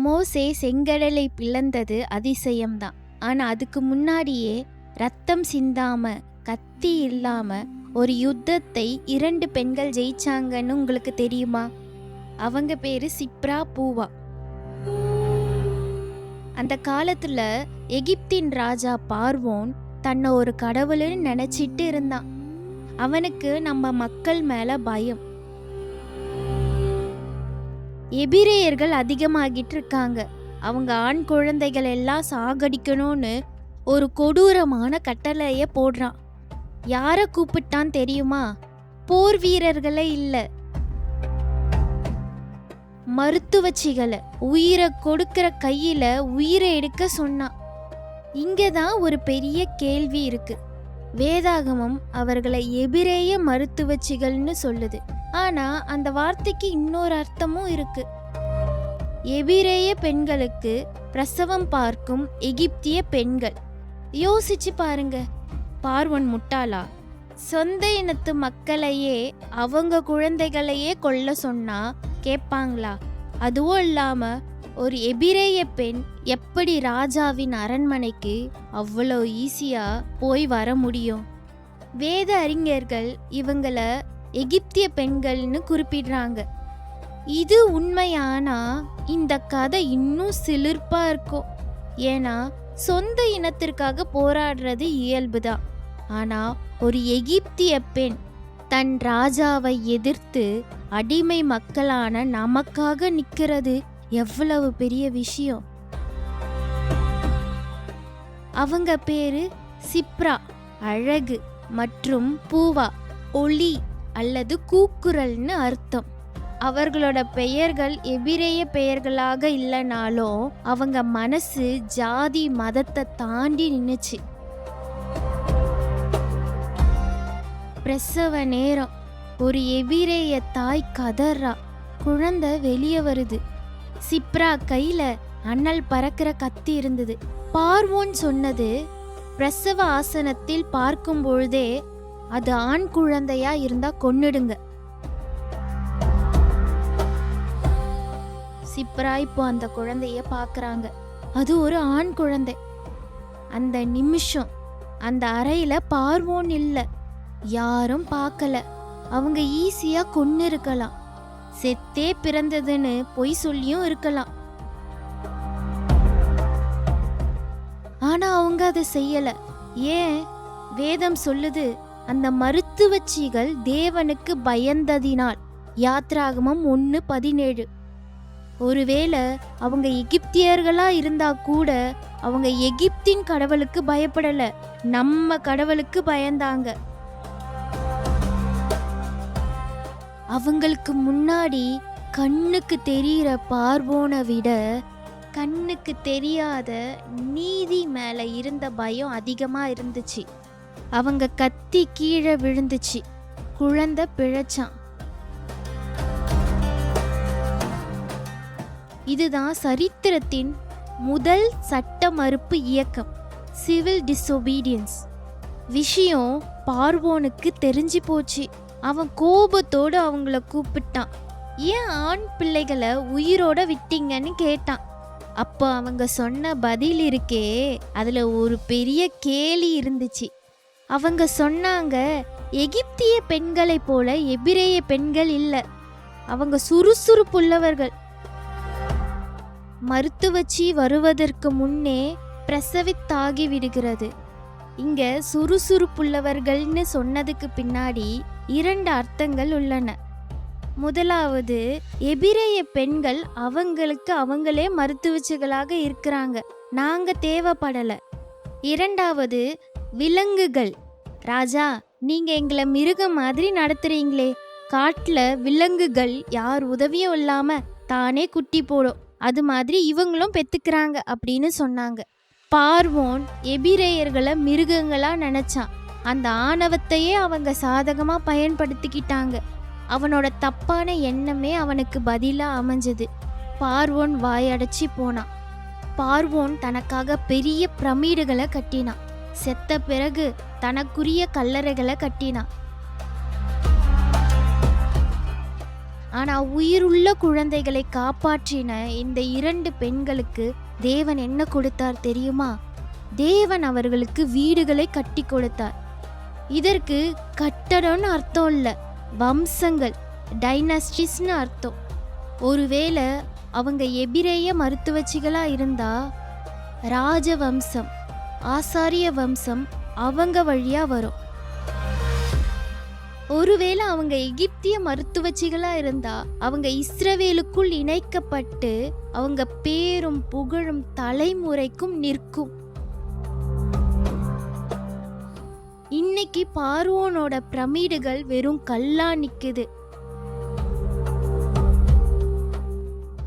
மோசே செங்கடலை பிளந்தது அதிசயம்தான். ஆனா அதுக்கு முன்னாடியே ரத்தம் சிந்தாம கத்தி இல்லாம ஒரு யுத்தத்தை 2 பெண்கள் ஜெயிச்சாங்கன்னு உங்களுக்கு தெரியுமா? அவங்க பேரு சிப்ரா, பூவா. அந்த காலத்துல எகிப்தின் ராஜா பார்வோன் தன்னை ஒரு கடவுள்னு நினைச்சிட்டு இருந்தான். அவனுக்கு நம்ம மக்கள் மேல பயம். எபிரேயர்கள் அதிகமாகிட்டு இருக்காங்க. அவங்க ஆண் குழந்தைகள் எல்லாம் சாகடிக்கணும்னு ஒரு கொடூரமான கட்டளைய போடுறான். யார கூப்பிட்டான் தெரியுமா? போர் வீரர்களை இல்ல, மருத்துவச்சிகளை, உயிரை கொடுக்கிற கையில உயிரை எடுக்க சொன்னான். இங்கதான் ஒரு பெரிய கேள்வி இருக்கு. வேதாகமம் அவர்களை எபிரேய மருத்துவச்சிகள்னு சொல்லுது. ஆனா அந்த வார்த்தைக்கு இன்னொரு அர்த்தமும் இருக்கு. எபிரேய பெண்களுக்கு பிரசவம் பார்க்கும் எகிப்திய பெண்கள். யோசிச்சு பாருங்க, பார்வோன் முட்டாளா? சொந்த இனத்து மக்களையே அவங்க குழந்தைகளையே கொல்ல சொன்னா கேட்பாங்களா? அதுவும் இல்லாம ஒரு எபிரேய பெண் எப்படி ராஜாவின் அரண்மனைக்கு அவ்வளோ ஈஸியா போய் வர முடியும்? வேத அறிஞர்கள் இவங்கள எகிப்திய பெண்கள்னு குறிப்பிடுறாங்க. இது உண்மையானா இந்த கதை இன்னும் சிலிர்ப்பா இருக்கும். ஏன்னா சொந்த இனத்திற்காக போராடுறது இயல்புதான். ஆனா ஒரு எகிப்திய பெண் தன் ராஜாவை எதிர்த்து அடிமை மக்களான நமக்காக நிக்கிறது எவ்வளவு பெரிய விஷயம். அவங்க பேரு சிப்ரா, அழகு, மற்றும் பூவா, ஒளி அல்லது கூக்குரல்னு அர்த்தம். அவர்களோட பெயர்கள் எபிரேய பெயர்களாக இல்லைனாலும் அவங்க மனசு ஜாதி மதத்தை தாண்டி நின்னுச்சு. பிரசவ நேரம். ஒரு எபிரேய தாய் கதறா. குழந்தை வெளியே வருது. சிப்ரா கையில அனல் பறக்கிற கத்தி இருந்தது. பார்வோன் சொன்னது, பிரசவ ஆசனத்தில் பார்க்கும் பொழுதே அது ஆண் குழந்தையா இருந்தா கொன்னுடுங்க. சிப்ரா இப்போ அந்த குழந்தைய பாக்குறாங்க. அது ஒரு ஆண் குழந்தை. அந்த நிமிஷம் அந்த அறையில பார்வோன் இல்ல, யாரும் பார்க்கல. அவங்க ஈஸியா கொன்னு இருக்கலாம், செத்தே பிறந்ததுன்னு பொய் சொல்லியும் இருக்கலாம். ஆனா அவங்க அதை செய்யல. ஏன்? வேதம் சொல்லுது, அந்த மருத்துவச்சிகள் தேவனுக்கு பயந்ததினால். யாத்ராகமம் 1:17. ஒருவேளை அவங்க எகிப்தியர்களா இருந்தா கூட அவங்க எகிப்தின் கடவுளுக்கு பயப்படல, நம்ம கடவுளுக்கு பயந்தாங்க. அவங்களுக்கு முன்னாடி கண்ணுக்கு தெரிகிற பார்வோனை விட கண்ணுக்கு தெரியாத நீதி மேல இருந்த பயம் அதிகமா இருந்துச்சு. அவங்க கத்தி கீழே விழுந்துச்சு. குழந்தை பிழைச்சான். இதுதான் சரித்திரத்தின் முதல் சட்ட மறுப்பு இயக்கம், சிவில் டிசோபீடியன்ஸ். விஷயம் பார்வோனுக்கு தெரிஞ்சு போச்சு. அவன் கோபத்தோடு அவங்கள கூப்பிட்டான். ஏன் ஆண் பிள்ளைகளை உயிரோட விட்டீங்கன்னு கேட்டான். அப்போ அவங்க சொன்ன பதில் இருக்கே, அதுல ஒரு பெரிய கேலி இருந்துச்சு. அவங்க சொன்னாங்க, எகிப்திய பெண்களை போல எபிரேய பெண்கள் இல்ல, அவங்க சுறுசுறுப்புள்ளவர்கள். மருத்துவச்சி வருவதற்கு முன்னே பிரசவித்தாகி விடுகிறது. இங்க சுறுசுறுப்புள்ளவர்கள்னு சொன்னதுக்கு பின்னாடி 2 அர்த்தங்கள் உள்ளன. முதலாவது, எபிரேய பெண்கள் அவங்களுக்கு அவங்களே மருத்துவச்சிகளாக இருக்கிறாங்க, நாங்க தேவைப்படல. இரண்டாவது, விலங்குகள். ராஜா, நீங்க எங்களை மிருகம் மாதிரி நடத்துறீங்களே, காட்டுல விலங்குகள் யார் உதவியும் இல்லாம தானே குட்டி போடும், அது மாதிரி இவங்களும் பெத்துக்கிறாங்க அப்படின்னு சொன்னாங்க. பார்வோன் எபிரேயர்களை மிருகங்களா நினைச்சான். அந்த ஆணவத்தையே அவங்க சாதகமா பயன்படுத்திக்கிட்டாங்க. அவனோட தப்பான எண்ணமே அவனுக்கு பதிலா அமைஞ்சது. பார்வோன் வாயடைச்சி போனான். பார்வோன் தனக்காக பெரிய பிரமிடுகளை கட்டினான். செத்த பிறகு தனக்குரிய கல்லறைகளை கட்டினான். ஆனா உயிருள்ள குழந்தைகளை காப்பாற்றின இந்த 2 பெண்களுக்கு தேவன் என்ன கொடுத்தார் தெரியுமா? தேவன் அவர்களுக்கு வீடுகளை கட்டி கொடுத்தார். இதற்கு கட்டடம்னு அர்த்தம் இல்ல, வம்சங்கள், டைனஸ்டிஸ்னு அர்த்தம். ஒருவேளை அவங்க எபிரேய மருத்துவச்சிகளா இருந்தா ராஜவம்சம், ஆசாரிய வம்சம் அவங்க வழியா வரும். ஒருவேளை அவங்க எகிப்திய மருத்துவச்சிகளா இருந்தா அவங்க இஸ்ரவேலுக்குள் இணைக்கப்பட்டு அவங்க பேரும் புகழும் தலைமுறைக்கும் நிற்கும். இன்னைக்கு பார்வோனோட பிரமிடுகள் வெறும் கல்லா நிக்குது.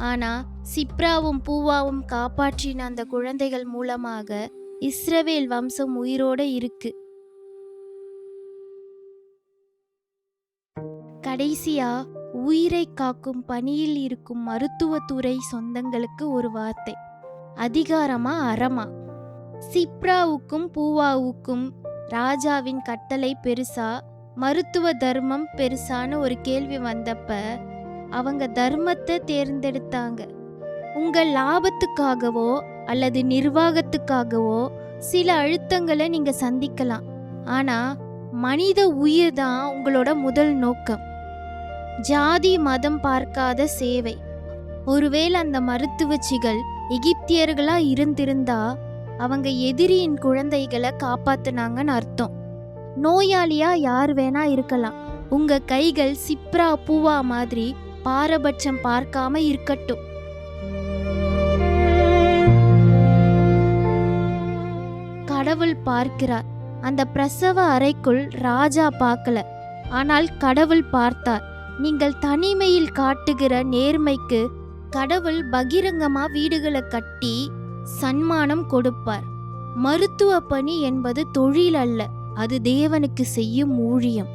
ஆனா சிப்ராவும் பூவாவும் காப்பாற்றின அந்த குழந்தைகள் மூலமாக இஸ்ரவேல் வம்சம் உயிரோட இருக்கு. கடைசியா உயிரை காக்கும் பணியில் இருக்கும் மருத்துவத்துறை சொந்தங்களுக்கு ஒரு வார்த்தை, அதிகாரமா அறமா? சிப்ராவுக்கும் பூவாவுக்கும் ராஜாவின் கட்டளை பெருசா, மருத்துவ தர்மம் பெருசான்னு ஒரு கேள்வி வந்தப்ப அவங்க தர்மத்தை தேர்ந்தெடுத்தாங்க. உங்கள் லாபத்துக்காகவோ அல்லது நிர்வாகத்துக்காகவோ சில அழுத்தங்களை நீங்க சந்திக்கலாம். ஆனா மனித உயிர் தான் உங்களோட முதல் நோக்கம். ஜாதி மதம் பார்க்காத சேவை. ஒருவேளை அந்த மருத்துவச்சிகள் எகிப்தியர்களா இருந்திருந்தா அவங்க எதிரியின் குழந்தைகளை காப்பாத்துனாங்கன்னு அர்த்தம். நோயாளியா யார் வேணா இருக்கலாம். உங்க கைகள் சிப்ரா பூவா மாதிரி பாரபட்சம் பார்க்காம இருக்கட்டும். கடவுள் பார்க்கிறார். அந்த பிரசவ அறைக்குள் ராஜா பார்க்கல, ஆனால் கடவுள் பார்த்தார். நீங்கள் தனிமையில் காட்டுகிற நேர்மைக்கு கடவுள் பகிரங்கமா வீடுகளை கட்டி சன்மானம் கொடுப்பார். மருத்துவ பணி என்பது தொழில் அல்ல, அது தேவனுக்கு செய்யும் ஊழியம்.